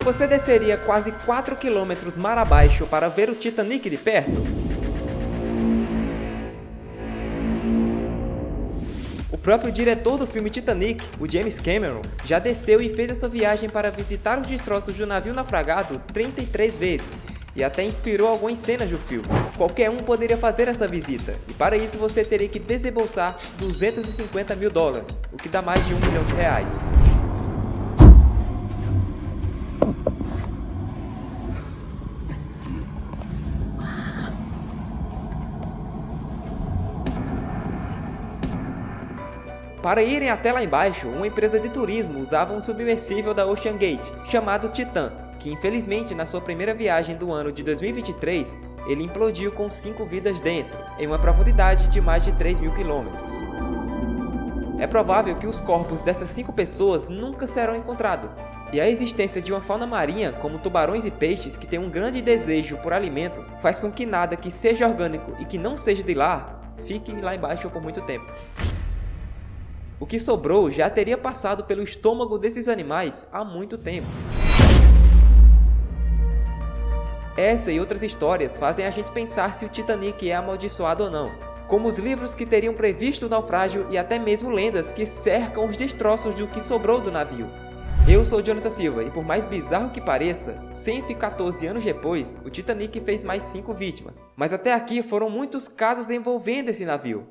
Você desceria quase 4 km mar abaixo para ver o Titanic de perto? O próprio diretor do filme Titanic, o James Cameron, já desceu e fez essa viagem para visitar os destroços do navio naufragado 33 vezes, e até inspirou algumas cenas do filme. Qualquer um poderia fazer essa visita, e para isso você teria que desembolsar 250 mil dólares, o que dá mais de 1 milhão de reais. Para irem até lá embaixo, uma empresa de turismo usava um submersível da Ocean Gate, chamado Titan, que infelizmente na sua primeira viagem do ano de 2023, ele implodiu com 5 vidas dentro, em uma profundidade de mais de 3.000 quilômetros. É provável que os corpos dessas 5 pessoas nunca serão encontrados, e a existência de uma fauna marinha, como tubarões e peixes que têm um grande desejo por alimentos, faz com que nada que seja orgânico e que não seja de lá, fique lá embaixo por muito tempo. O que sobrou já teria passado pelo estômago desses animais há muito tempo. Essa e outras histórias fazem a gente pensar se o Titanic é amaldiçoado ou não, como os livros que teriam previsto o naufrágio e até mesmo lendas que cercam os destroços do que sobrou do navio. Eu sou Jonathan Silva e por mais bizarro que pareça, 114 anos depois, o Titanic fez mais 5 vítimas. Mas até aqui foram muitos casos envolvendo esse navio.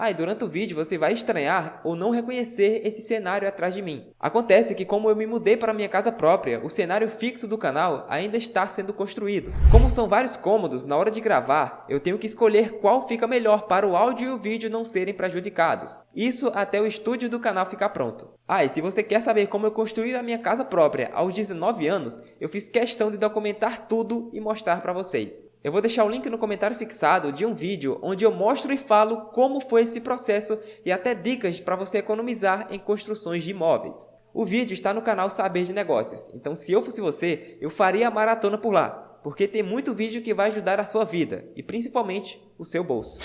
E durante o vídeo você vai estranhar ou não reconhecer esse cenário atrás de mim. Acontece que como eu me mudei para minha casa própria, o cenário fixo do canal ainda está sendo construído. Como são vários cômodos, na hora de gravar, eu tenho que escolher qual fica melhor para o áudio e o vídeo não serem prejudicados. Isso até o estúdio do canal ficar pronto. E se você quer saber como eu construí a minha casa própria aos 19 anos, eu fiz questão de documentar tudo e mostrar para vocês. Eu vou deixar o link no comentário fixado de um vídeo onde eu mostro e falo como foi esse processo e até dicas para você economizar em construções de imóveis. O vídeo está no canal Saber de Negócios, então se eu fosse você, eu faria a maratona por lá, porque tem muito vídeo que vai ajudar a sua vida e principalmente o seu bolso.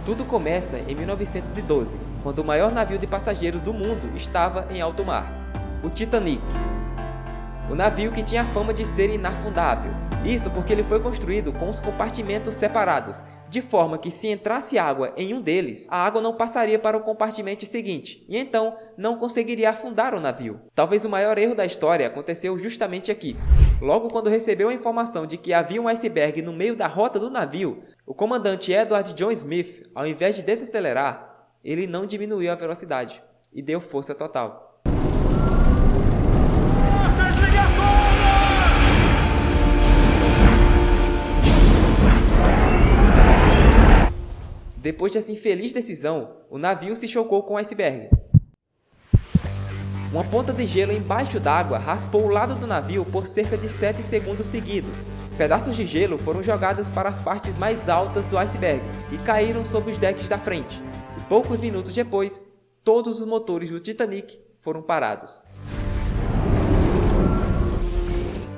Tudo começa em 1912, quando o maior navio de passageiros do mundo estava em alto mar, o Titanic. O navio que tinha a fama de ser inafundável. Isso porque ele foi construído com os compartimentos separados, de forma que se entrasse água em um deles, a água não passaria para o compartimento seguinte, e então não conseguiria afundar o navio. Talvez o maior erro da história aconteceu justamente aqui. Logo quando recebeu a informação de que havia um iceberg no meio da rota do navio, o comandante Edward John Smith, ao invés de desacelerar, ele não diminuiu a velocidade e deu força total. Depois dessa infeliz decisão, o navio se chocou com o iceberg. Uma ponta de gelo embaixo d'água raspou o lado do navio por cerca de 7 segundos seguidos. Pedaços de gelo foram jogados para as partes mais altas do iceberg e caíram sobre os decks da frente. E poucos minutos depois, todos os motores do Titanic foram parados.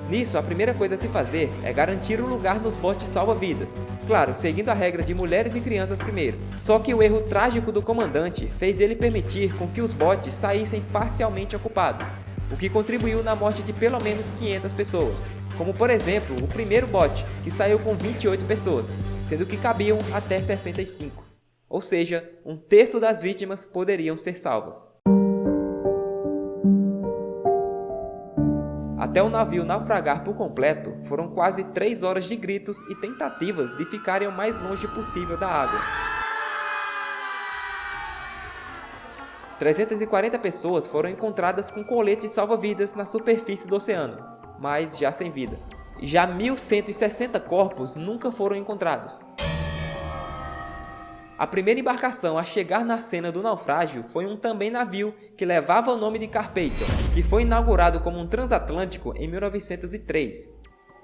Nisso, a primeira coisa a se fazer é garantir um lugar nos botes salva-vidas. Claro, seguindo a regra de mulheres e crianças primeiro. Só que o erro trágico do comandante fez ele permitir com que os botes saíssem parcialmente ocupados, o que contribuiu na morte de pelo menos 500 pessoas. Como por exemplo, o primeiro bote, que saiu com 28 pessoas, sendo que cabiam até 65. Ou seja, 1/3 das vítimas poderiam ser salvas. Até o navio naufragar por completo, foram quase 3 horas de gritos e tentativas de ficarem o mais longe possível da água. 340 pessoas foram encontradas com coletes salva-vidas na superfície do oceano, mas já sem vida. Já 1.160 corpos nunca foram encontrados. A primeira embarcação a chegar na cena do naufrágio foi um também navio que levava o nome de Carpathia, que foi inaugurado como um transatlântico em 1903.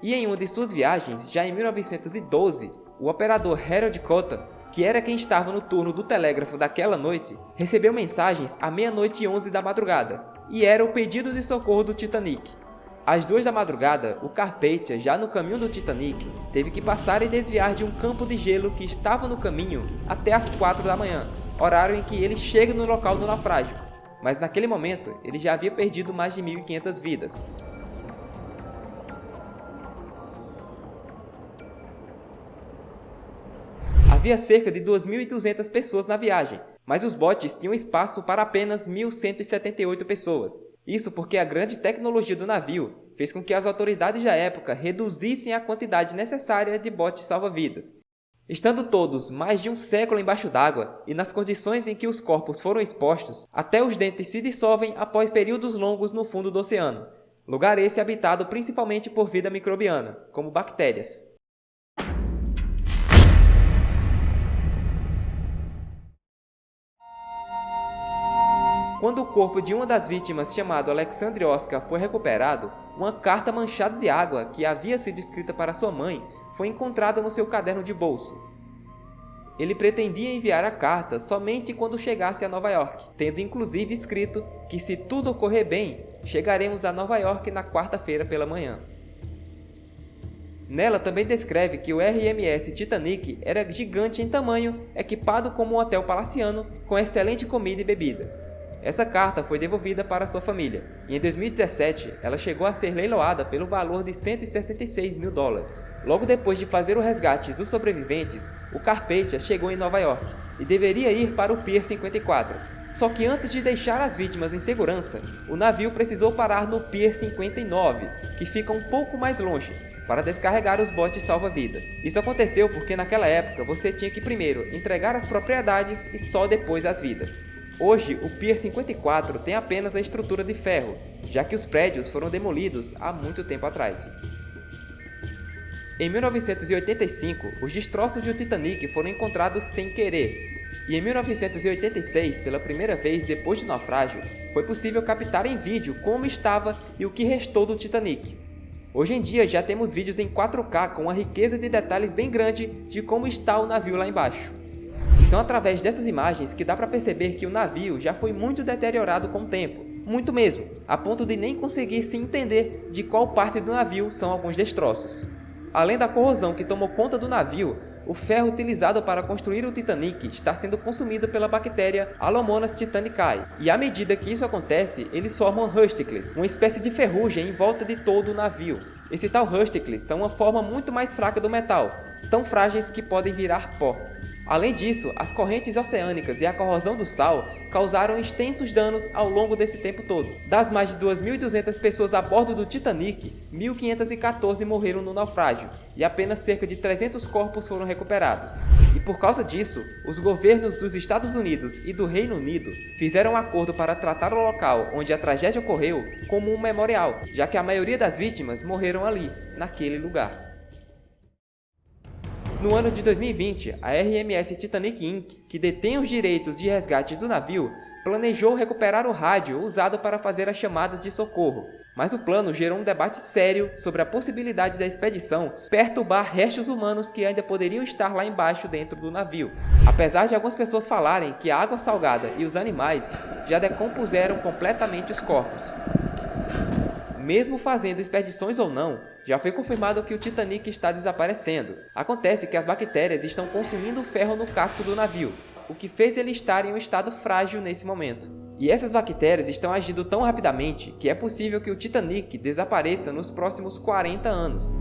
E em uma de suas viagens, já em 1912, o operador Harold Cotton, que era quem estava no turno do telégrafo daquela noite, recebeu mensagens à 00:11 da madrugada, e era o pedido de socorro do Titanic. Às 2 da madrugada, o Carpathia, já no caminho do Titanic, teve que passar e desviar de um campo de gelo que estava no caminho até às 4 da manhã. horário em que ele chega no local do naufrágio, mas naquele momento ele já havia perdido mais de 1.500 vidas. Havia cerca de 2.200 pessoas na viagem, mas os botes tinham espaço para apenas 1.178 pessoas. Isso porque a grande tecnologia do navio fez com que as autoridades da época reduzissem a quantidade necessária de botes salva-vidas. Estando todos mais de um século embaixo d'água e nas condições em que os corpos foram expostos, até os dentes se dissolvem após períodos longos no fundo do oceano. Lugar esse habitado principalmente por vida microbiana, como bactérias. Quando o corpo de uma das vítimas, chamado Alexandre Oscar, foi recuperado, uma carta manchada de água que havia sido escrita para sua mãe foi encontrada no seu caderno de bolso. Ele pretendia enviar a carta somente quando chegasse a Nova York, tendo inclusive escrito que, se tudo ocorrer bem, chegaremos a Nova York na quarta-feira pela manhã. Nela também descreve que o RMS Titanic era gigante em tamanho, equipado como um hotel palaciano, com excelente comida e bebida. Essa carta foi devolvida para sua família, e em 2017 ela chegou a ser leiloada pelo valor de $166 mil. Logo depois de fazer o resgate dos sobreviventes, o Carpathia chegou em Nova York e deveria ir para o Pier 54. Só que antes de deixar as vítimas em segurança, o navio precisou parar no Pier 59, que fica um pouco mais longe, para descarregar os botes salva-vidas. Isso aconteceu porque naquela época você tinha que primeiro entregar as propriedades e só depois as vidas. Hoje, o Pier 54 tem apenas a estrutura de ferro, já que os prédios foram demolidos há muito tempo atrás. Em 1985, os destroços do Titanic foram encontrados sem querer, e em 1986, pela primeira vez depois do naufrágio, foi possível captar em vídeo como estava e o que restou do Titanic. Hoje em dia já temos vídeos em 4K com uma riqueza de detalhes bem grande de como está o navio lá embaixo. E são através dessas imagens que dá para perceber que o navio já foi muito deteriorado com o tempo, muito mesmo, a ponto de nem conseguir se entender de qual parte do navio são alguns destroços. Além da corrosão que tomou conta do navio, o ferro utilizado para construir o Titanic está sendo consumido pela bactéria Alomonas titanicae, e à medida que isso acontece, eles formam rusticles, uma espécie de ferrugem em volta de todo o navio. Esse tal rusticles são uma forma muito mais fraca do metal, tão frágeis que podem virar pó. Além disso, as correntes oceânicas e a corrosão do sal causaram extensos danos ao longo desse tempo todo. Das mais de 2.200 pessoas a bordo do Titanic, 1.514 morreram no naufrágio e apenas cerca de 300 corpos foram recuperados. E por causa disso, os governos dos Estados Unidos e do Reino Unido fizeram um acordo para tratar o local onde a tragédia ocorreu como um memorial, já que a maioria das vítimas morreram ali, naquele lugar. No ano de 2020, a RMS Titanic Inc., que detém os direitos de resgate do navio, planejou recuperar o rádio usado para fazer as chamadas de socorro, mas o plano gerou um debate sério sobre a possibilidade da expedição perturbar restos humanos que ainda poderiam estar lá embaixo dentro do navio. Apesar de algumas pessoas falarem que a água salgada e os animais já decompuseram completamente os corpos. Mesmo fazendo expedições ou não, já foi confirmado que o Titanic está desaparecendo. Acontece que as bactérias estão consumindo o ferro no casco do navio, o que fez ele estar em um estado frágil nesse momento. E essas bactérias estão agindo tão rapidamente que é possível que o Titanic desapareça nos próximos 40 anos.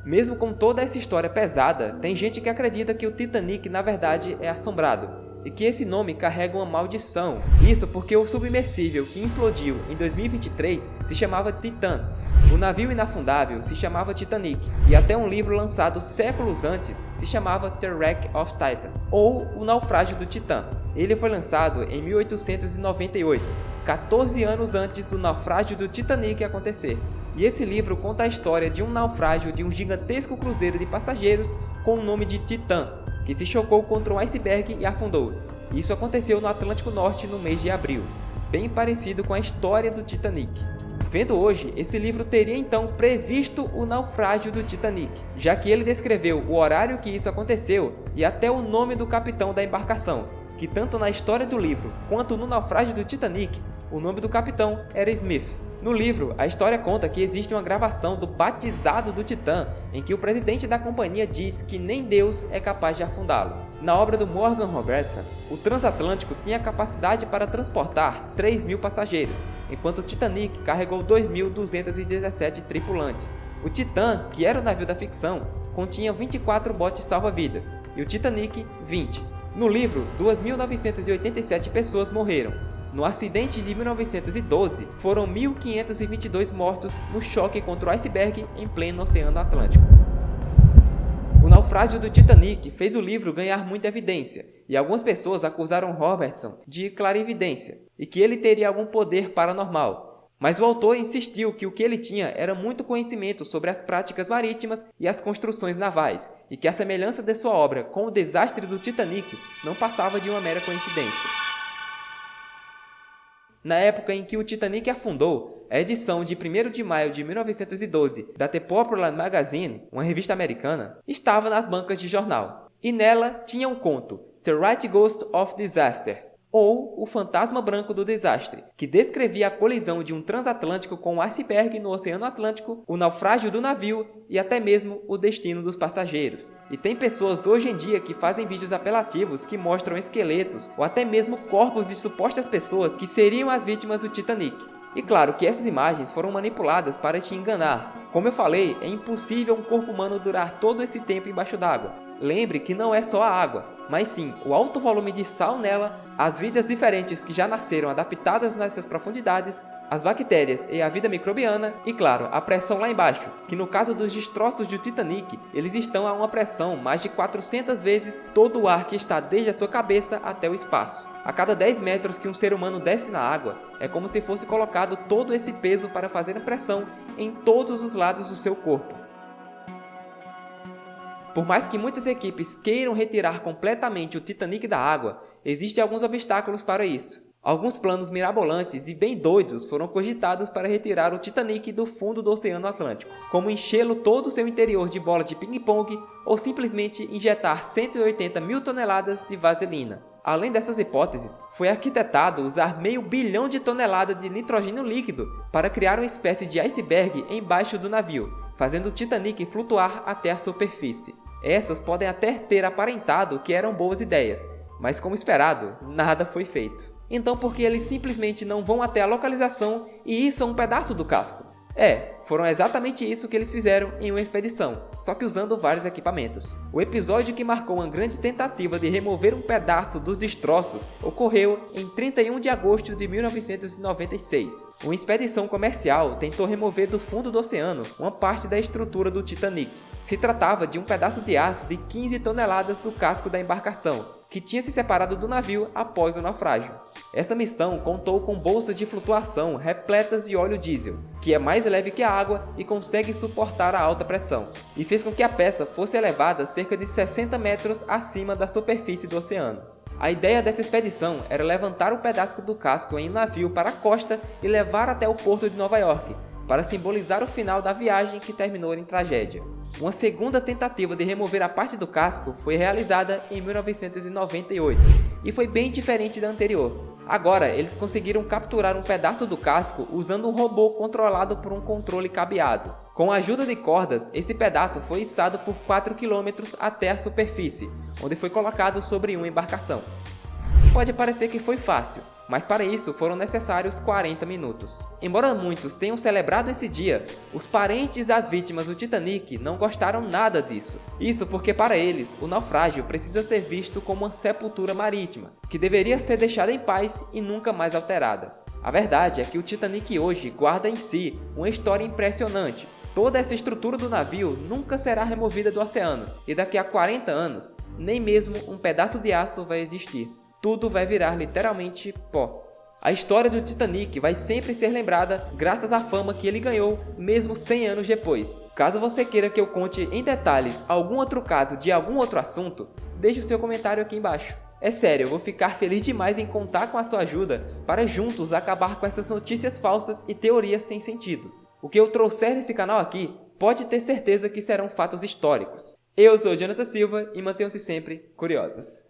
Mesmo com toda essa história pesada, tem gente que acredita que o Titanic na verdade é assombrado, e que esse nome carrega uma maldição. Isso porque o submersível que implodiu em 2023 se chamava Titan. O navio inafundável se chamava Titanic, e até um livro lançado séculos antes se chamava The Wreck of Titan, ou O Naufrágio do Titã. Ele foi lançado em 1898, 14 anos antes do naufrágio do Titanic acontecer. E esse livro conta a história de um naufrágio de um gigantesco cruzeiro de passageiros com o nome de Titã, que se chocou contra um iceberg e afundou. Isso aconteceu no Atlântico Norte no mês de abril, bem parecido com a história do Titanic. Vendo hoje, esse livro teria então previsto o naufrágio do Titanic, já que ele descreveu o horário que isso aconteceu e até o nome do capitão da embarcação, que tanto na história do livro quanto no naufrágio do Titanic, o nome do capitão era Smith. No livro, a história conta que existe uma gravação do batizado do Titã, em que o presidente da companhia diz que nem Deus é capaz de afundá-lo. Na obra do Morgan Robertson, o transatlântico tinha capacidade para transportar 3.000 passageiros, enquanto o Titanic carregou 2.217 tripulantes. O Titã, que era o navio da ficção, continha 24 botes salva-vidas, e o Titanic, 20. No livro, 2.987 pessoas morreram. No acidente de 1912, foram 1.522 mortos no choque contra o iceberg em pleno Oceano Atlântico. O naufrágio do Titanic fez o livro ganhar muita evidência, e algumas pessoas acusaram Robertson de clarividência e que ele teria algum poder paranormal. Mas o autor insistiu que o que ele tinha era muito conhecimento sobre as práticas marítimas e as construções navais, e que a semelhança de sua obra com o desastre do Titanic não passava de uma mera coincidência. Na época em que o Titanic afundou, a edição de 1º de maio de 1912 da The Popular Magazine, uma revista americana, estava nas bancas de jornal. E nela tinha um conto, The White Ghost of Disaster, ou O Fantasma Branco do Desastre, que descrevia a colisão de um transatlântico com um iceberg no Oceano Atlântico, o naufrágio do navio e até mesmo o destino dos passageiros. E tem pessoas hoje em dia que fazem vídeos apelativos que mostram esqueletos ou até mesmo corpos de supostas pessoas que seriam as vítimas do Titanic. E claro que essas imagens foram manipuladas para te enganar. Como eu falei, é impossível um corpo humano durar todo esse tempo embaixo d'água. Lembre que não é só a água, mas sim o alto volume de sal nela, as vidas diferentes que já nasceram adaptadas nessas profundidades, as bactérias e a vida microbiana e, claro, a pressão lá embaixo, que no caso dos destroços do Titanic, eles estão a uma pressão mais de 400 vezes todo o ar que está desde a sua cabeça até o espaço. A cada 10 metros que um ser humano desce na água, é como se fosse colocado todo esse peso para fazer pressão em todos os lados do seu corpo. Por mais que muitas equipes queiram retirar completamente o Titanic da água, existem alguns obstáculos para isso. Alguns planos mirabolantes e bem doidos foram cogitados para retirar o Titanic do fundo do Oceano Atlântico, como enchê-lo todo o seu interior de bola de ping-pong ou simplesmente injetar 180 mil toneladas de vaselina. Além dessas hipóteses, foi arquitetado usar 500 bilhão de toneladas de nitrogênio líquido para criar uma espécie de iceberg embaixo do navio, fazendo o Titanic flutuar até a superfície. Essas podem até ter aparentado que eram boas ideias, mas como esperado, nada foi feito. Então por que eles simplesmente não vão até a localização e içam um pedaço do casco? Foram exatamente isso que eles fizeram em uma expedição, só que usando vários equipamentos. O episódio que marcou uma grande tentativa de remover um pedaço dos destroços ocorreu em 31 de agosto de 1996. Uma expedição comercial tentou remover do fundo do oceano uma parte da estrutura do Titanic. Se tratava de um pedaço de aço de 15 toneladas do casco da embarcação, que tinha se separado do navio após o naufrágio. Essa missão contou com bolsas de flutuação repletas de óleo diesel, que é mais leve que a água e consegue suportar a alta pressão, e fez com que a peça fosse elevada cerca de 60 metros acima da superfície do oceano. A ideia dessa expedição era levantar um pedaço do casco em um navio para a costa e levar até o porto de Nova York, para simbolizar o final da viagem que terminou em tragédia. Uma segunda tentativa de remover a parte do casco foi realizada em 1998 e foi bem diferente da anterior. Agora, eles conseguiram capturar um pedaço do casco usando um robô controlado por um controle cabeado. Com a ajuda de cordas, esse pedaço foi içado por 4 km até a superfície, onde foi colocado sobre uma embarcação. Pode parecer que foi fácil, mas para isso foram necessários 40 minutos. Embora muitos tenham celebrado esse dia, os parentes das vítimas do Titanic não gostaram nada disso. Isso porque para eles, o naufrágio precisa ser visto como uma sepultura marítima, que deveria ser deixada em paz e nunca mais alterada. A verdade é que o Titanic hoje guarda em si uma história impressionante. Toda essa estrutura do navio nunca será removida do oceano, e daqui a 40 anos, nem mesmo um pedaço de aço vai existir. Tudo vai virar literalmente pó. A história do Titanic vai sempre ser lembrada graças à fama que ele ganhou, mesmo 100 anos depois. Caso você queira que eu conte em detalhes algum outro caso de algum outro assunto, deixe o seu comentário aqui embaixo. É sério, eu vou ficar feliz demais em contar com a sua ajuda para juntos acabar com essas notícias falsas e teorias sem sentido. O que eu trouxer nesse canal aqui, pode ter certeza que serão fatos históricos. Eu sou o Jonathan Silva e mantenham-se sempre curiosos.